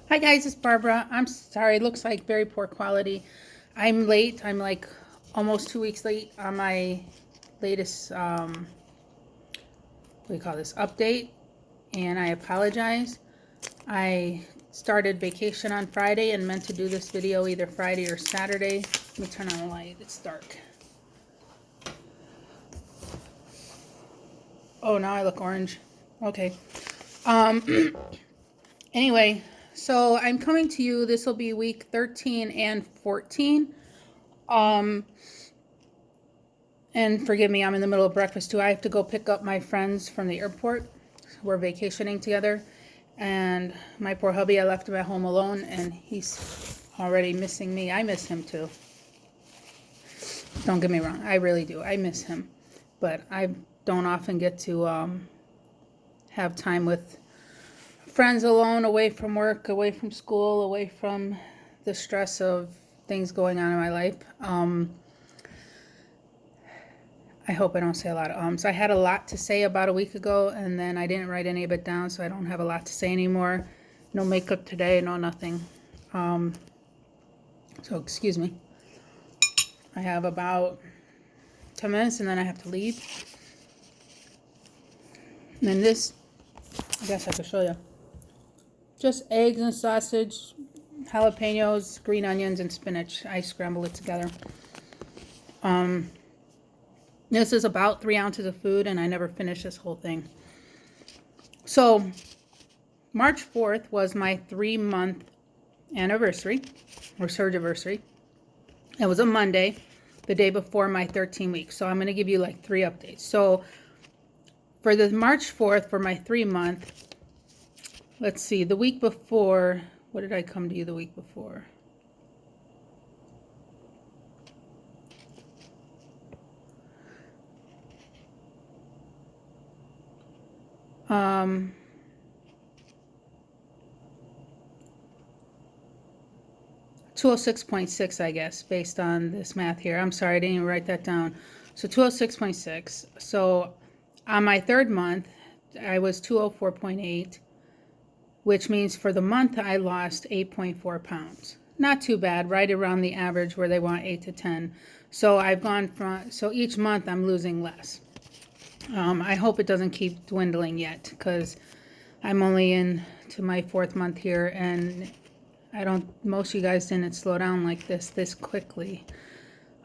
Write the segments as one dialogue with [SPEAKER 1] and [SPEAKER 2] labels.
[SPEAKER 1] Hi guys, it's Barbara. I'm sorry, it looks like very poor quality. I'm late. I'm like almost 2 weeks late on my latest, what do you call this, update, and I apologize. I started vacation on Friday and meant to do this video either Friday or Saturday. Let me turn on the light, it's dark. Oh, now I look orange. Okay. Anyway, so I'm coming to you. This will be week 13 and 14. And forgive me, I'm in the middle of breakfast too. I have to go pick up my friends from the airport. We're vacationing together. And my poor hubby, I left him at home alone and he's already missing me. I miss him too. Don't get me wrong, I really do. I miss him. But I don't often get to have time with friends alone, away from work, away from school, away from the stress of things going on in my life. I hope I don't say a lot of ums. I had a lot to say about a week ago, and then I didn't write any of it down, so I don't have a lot to say anymore. No makeup today, no nothing. So excuse me. I have about 10 minutes, and then I have to leave. And then this, I guess I could show you. Just eggs and sausage, jalapenos, green onions, and spinach. I scramble it together. This is about 3 ounces of food, and I never finished this whole thing. So, March 4th was my 3-month anniversary, or surgiversary. It was a Monday, the day before my 13 weeks. So, I'm going to give you like 3 updates. So, for the March 4th, for my 3-month, let's see, the week before, what did I come to you the week before? Um, 206.6, I guess, based on this math here. I'm sorry, I didn't even write that down. So 206.6. So on my 3rd month, I was 204.8, which means for the month I lost 8.4 pounds. Not too bad, right around the average where they want 8 to 10. So I've gone from, so each month I'm losing less. I hope it doesn't keep dwindling yet, because I'm only into my 4th month here, and most of you guys didn't slow down like this quickly.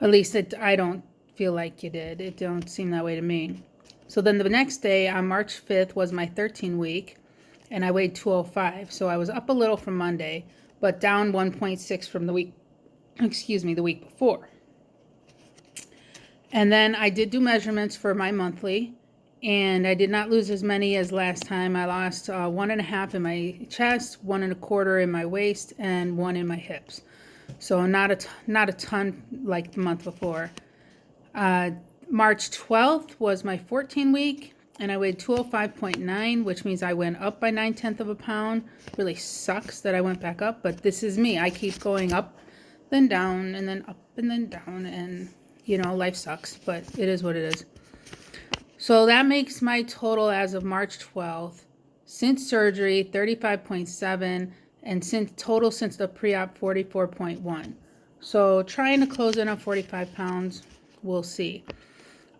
[SPEAKER 1] At least I don't feel like you did. It don't seem that way to me. So then the next day on March 5th was my 13 week, and I weighed 205. So I was up a little from Monday, but down 1.6 from the week before. And then I did do measurements for my monthly, and I did not lose as many as last time. I lost 1.5 in my chest, 1.25 in my waist, and 1 in my hips. So not a ton like the month before. March 12th was my 14 week, and I weighed 205.9, which means I went up by 9/10 of a pound. Really sucks that I went back up, but this is me. I keep going up, then down, and then up, and then down, and you know, life sucks, but it is what it is. So that makes my total as of March 12th, since surgery, 35.7, and since the pre-op, 44.1. So trying to close in on 45 pounds, we'll see.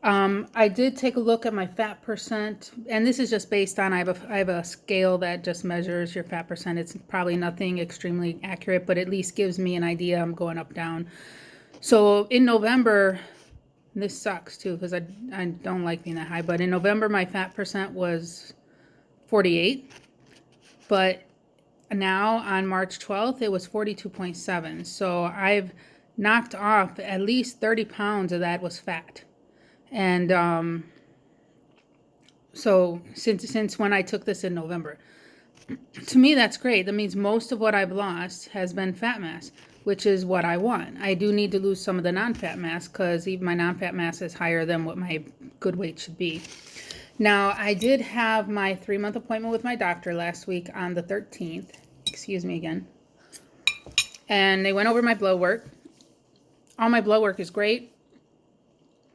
[SPEAKER 1] I did take a look at my fat percent, and this is just based on, I have a scale that just measures your fat percent. It's probably nothing extremely accurate, but at least gives me an idea. I'm going up, down. So in November, this sucks too, because I don't like being that high, but in November my fat percent was 48, but now on March 12th it was 42.7. So I've knocked off at least 30 pounds of that was fat. And so since when I took this in November, to me that's great. That means most of what I've lost has been fat mass, which is what I want. I do need to lose some of the non-fat mass, because even my non-fat mass is higher than what my good weight should be. Now, I did have my 3-month appointment with my doctor last week on the 13th. Excuse me again. And they went over my blood work. All my blood work is great,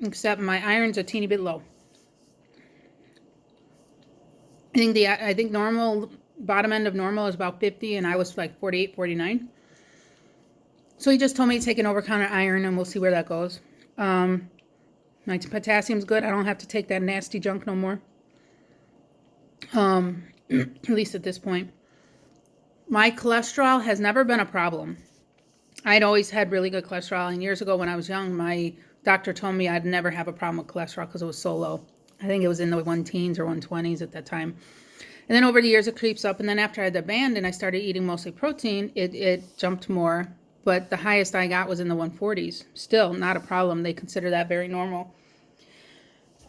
[SPEAKER 1] except my iron's a teeny bit low. I think normal bottom end of normal is about 50, and I was like 48, 49. So he just told me to take an over-counter iron, and we'll see where that goes. My potassium's good. I don't have to take that nasty junk no more. At least at this point. My cholesterol has never been a problem. I'd always had really good cholesterol, and years ago when I was young, my doctor told me I'd never have a problem with cholesterol because it was so low. I think it was in the 110s or 120s at that time. And then over the years it creeps up, and then after I had the band and I started eating mostly protein, it jumped more. But the highest I got was in the 140s. Still not a problem. They consider that very normal.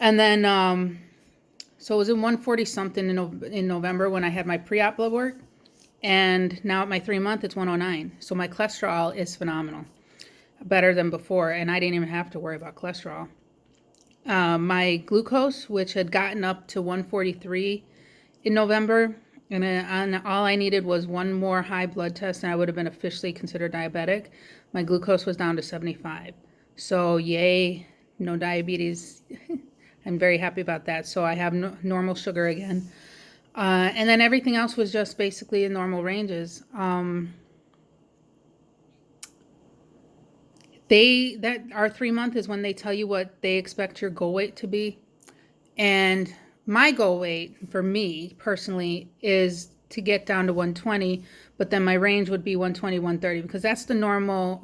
[SPEAKER 1] And then, so it was in 140 something in November when I had my pre-op blood work. And now at my 3-month, it's 109. So my cholesterol is phenomenal. Better than before. And I didn't even have to worry about cholesterol. My glucose, which had gotten up to 143 in November, and all I needed was one more high blood test and I would have been officially considered diabetic. My glucose was down to 75. So yay, no diabetes. I'm very happy about that. So I have normal sugar again. And then everything else was just basically in normal ranges. Our 3-month is when they tell you what they expect your goal weight to be. And my goal weight for me personally is to get down to 120, but then my range would be 120, 130 because that's the normal.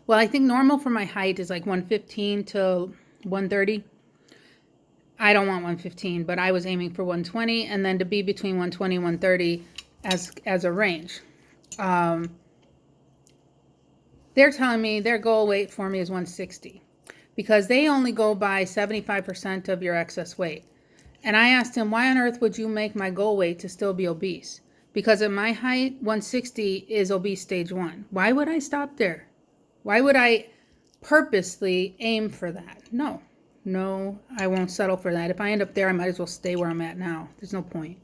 [SPEAKER 1] Well, I think normal for my height is like 115 to 130. I don't want 115, but I was aiming for 120 and then to be between 120 and 130 as a range. They're telling me their goal weight for me is 160 because they only go by 75% of your excess weight. And I asked him, why on earth would you make my goal weight to still be obese? Because at my height, 160 is obese stage 1. Why would I stop there? Why would I purposely aim for that? No, I won't settle for that. If I end up there, I might as well stay where I'm at now. There's no point.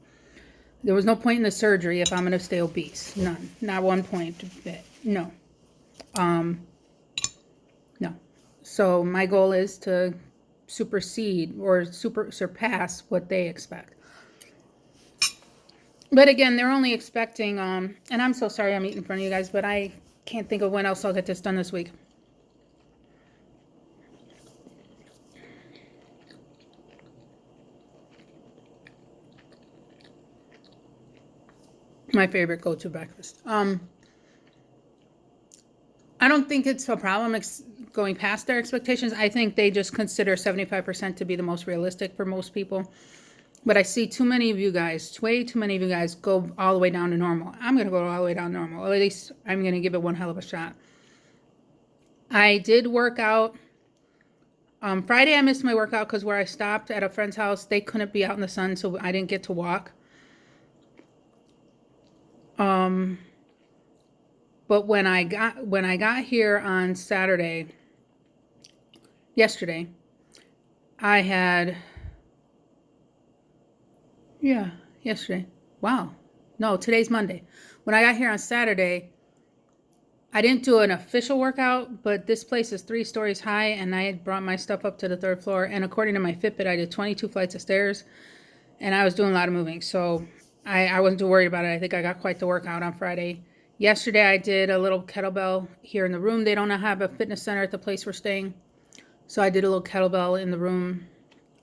[SPEAKER 1] There was no point in the surgery if I'm going to stay obese. None. Not one point. No. No. So my goal is to supersede or surpass what they expect. But again, they're only expecting, and I'm so sorry I'm eating in front of you guys, but I can't think of when else I'll get this done this week. My favorite go-to breakfast. I don't think it's a problem going past their expectations. I think they just consider 75% to be the most realistic for most people. But I see too many of you guys, way too many of you guys go all the way down to normal. I'm going to go all the way down to normal. Or at least I'm going to give it one hell of a shot. I did work out. Friday I missed my workout because where I stopped at a friend's house, they couldn't be out in the sun, so I didn't get to walk. But when I got here on yesterday, I had, yesterday. Wow. No, today's Monday. When I got here on Saturday, I didn't do an official workout, but this place is 3 stories high, and I had brought my stuff up to the 3rd floor. And according to my Fitbit, I did 22 flights of stairs, and I was doing a lot of moving. So I wasn't too worried about it. I think I got quite the workout on Friday. Yesterday, I did a little kettlebell here in the room. They don't have a fitness center at the place we're staying, so I did a little kettlebell in the room.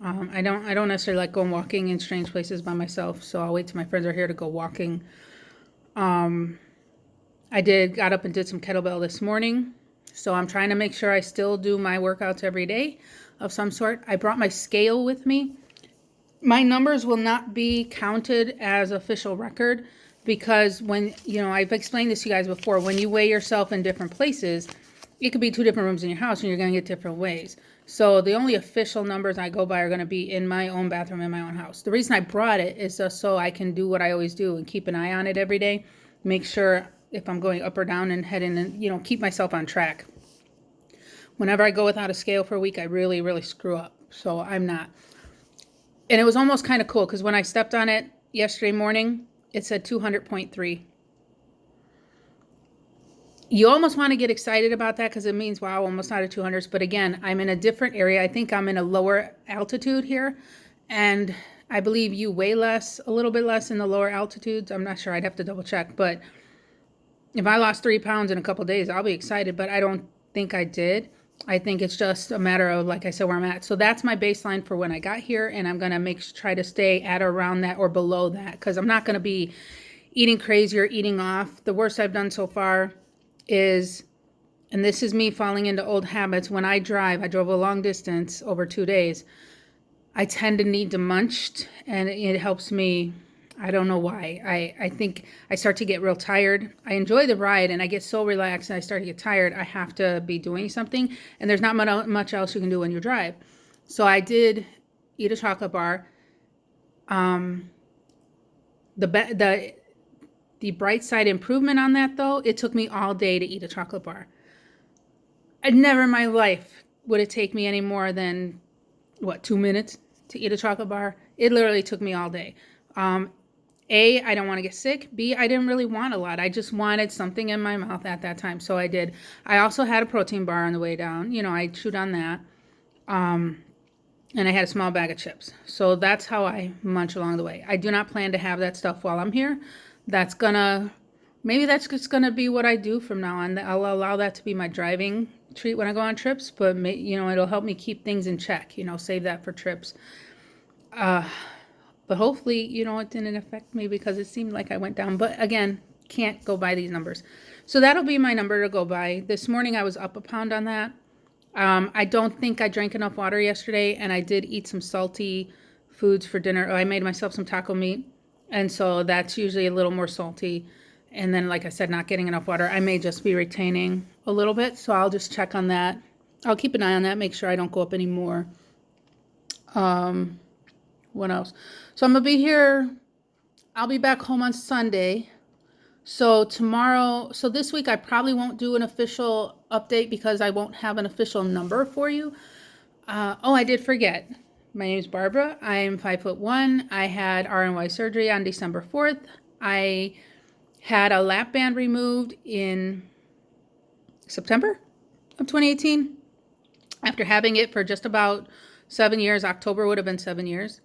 [SPEAKER 1] I don't necessarily like going walking in strange places by myself, so I'll wait till my friends are here to go walking. I got up and did some kettlebell this morning, so I'm trying to make sure I still do my workouts every day of some sort. I brought my scale with me. My numbers will not be counted as official record because when, I've explained this to you guys before, when you weigh yourself in different places, it could be 2 different rooms in your house and you're going to get different weighs. So the only official numbers I go by are going to be in my own bathroom in my own house. The reason I brought it is just so I can do what I always do and keep an eye on it every day. Make sure if I'm going up or down and heading and, keep myself on track. Whenever I go without a scale for a week, I really, really screw up. So I'm not. And it was almost kind of cool because when I stepped on it yesterday morning, it said 200.3. You almost want to get excited about that because it means, wow, almost out of 200s. But again, I'm in a different area. I think I'm in a lower altitude here. And I believe you weigh less, a little bit less in the lower altitudes. I'm not sure. I'd have to double check. But if I lost 3 pounds in a couple days, I'll be excited. But I don't think I did. I think it's just a matter of, like I said, where I'm at. So that's my baseline for when I got here. And I'm going to try to stay at or around that or below that, because I'm not going to be eating crazy or eating off. The worst I've done so far is, and this is me falling into old habits, when I drove a long distance over 2 days. I tend to need to munch, and it helps me. I don't know why. I think I start to get real tired. I enjoy the ride, and I get so relaxed, and I start to get tired. I have to be doing something, and there's not much else you can do when you drive. So I did eat a chocolate bar. The bright side improvement on that, though, it took me all day to eat a chocolate bar. I'd never in my life would it take me any more than, 2 minutes to eat a chocolate bar. It literally took me all day. A, I don't want to get sick. B, I didn't really want a lot. I just wanted something in my mouth at that time, so I did. I also had a protein bar on the way down. I chewed on that. And I had a small bag of chips. So that's how I munch along the way. I do not plan to have that stuff while I'm here. Maybe that's just gonna be what I do from now on. I'll allow that to be my driving treat when I go on trips, but it'll help me keep things in check, save that for trips. But hopefully, it didn't affect me, because it seemed like I went down. But again, can't go by these numbers. So that'll be my number to go by. This morning I was up a pound on that. I don't think I drank enough water yesterday, and I did eat some salty foods for dinner. I made myself some taco meat, and so that's usually a little more salty. And then, like I said, not getting enough water. I may just be retaining a little bit, so I'll just check on that. I'll keep an eye on that, make sure I don't go up anymore. What else? So I'm going to be here. I'll be back home on Sunday. So this week I probably won't do an official update, because I won't have an official number for you. I did forget. My name is Barbara. I am 5'1". I had RNY surgery on December 4th. I had a lap band removed in September of 2018. After having it for just about 7 years, October would have been 7 years.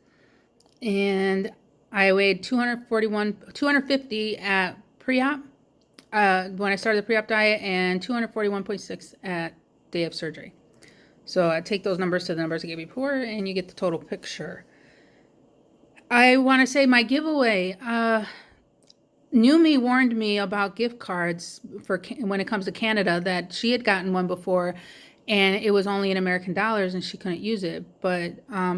[SPEAKER 1] And I weighed 250 at pre-op, when I started the pre-op diet, and 241.6 at day of surgery. So I take those numbers to the numbers I gave you before, and you get the total picture. I want to say my giveaway, Numi warned me about gift cards for when it comes to Canada, that she had gotten one before, and it was only in American dollars and she couldn't use it. But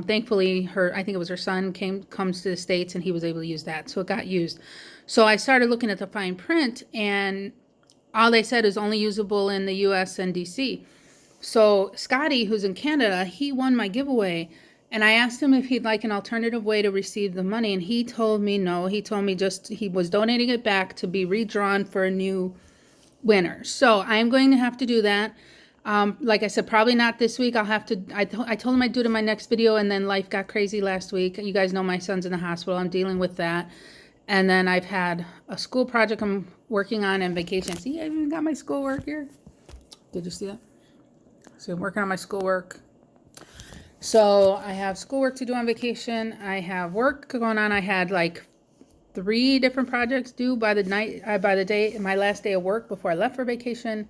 [SPEAKER 1] thankfully, I think it was her son comes to the States, and he was able to use that, so it got used. So I started looking at the fine print, and all they said is only usable in the US and DC. So Scotty, who's in Canada, he won my giveaway, and I asked him if he'd like an alternative way to receive the money, and he told me no. He told me just he was donating it back to be redrawn for a new winner. So I'm going to have to do that. Like I said, probably not this week. I'll have to, I told him I'd do it in my next video, and then life got crazy last week. You guys know my son's in the hospital. I'm dealing with that. And then I've had a school project I'm working on, and vacation. See, I even got my schoolwork here. Did you see that? So I'm working on my schoolwork. So I have schoolwork to do on vacation. I have work going on. I had like 3 different projects due by the day, my last day of work before I left for vacation.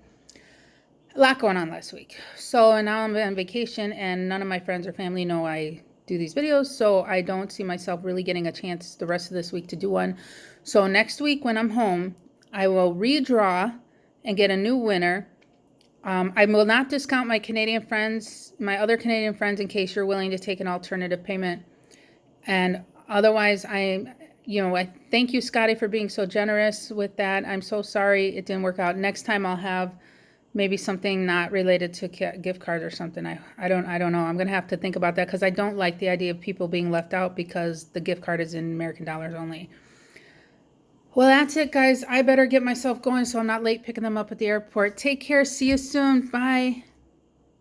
[SPEAKER 1] A lot going on last week. So now I'm on vacation, and none of my friends or family know I do these videos, so I don't see myself really getting a chance the rest of this week to do one. So next week when I'm home, I will redraw and get a new winner. I will not discount my my other Canadian friends, in case you're willing to take an alternative payment. And otherwise, I thank you, Scotty, for being so generous with that. I'm so sorry it didn't work out. Next time I'll have maybe something not related to gift cards or something. I don't know. I'm going to have to think about that, because I don't like the idea of people being left out because the gift card is in American dollars only. Well, that's it, guys. I better get myself going so I'm not late picking them up at the airport. Take care. See you soon. Bye.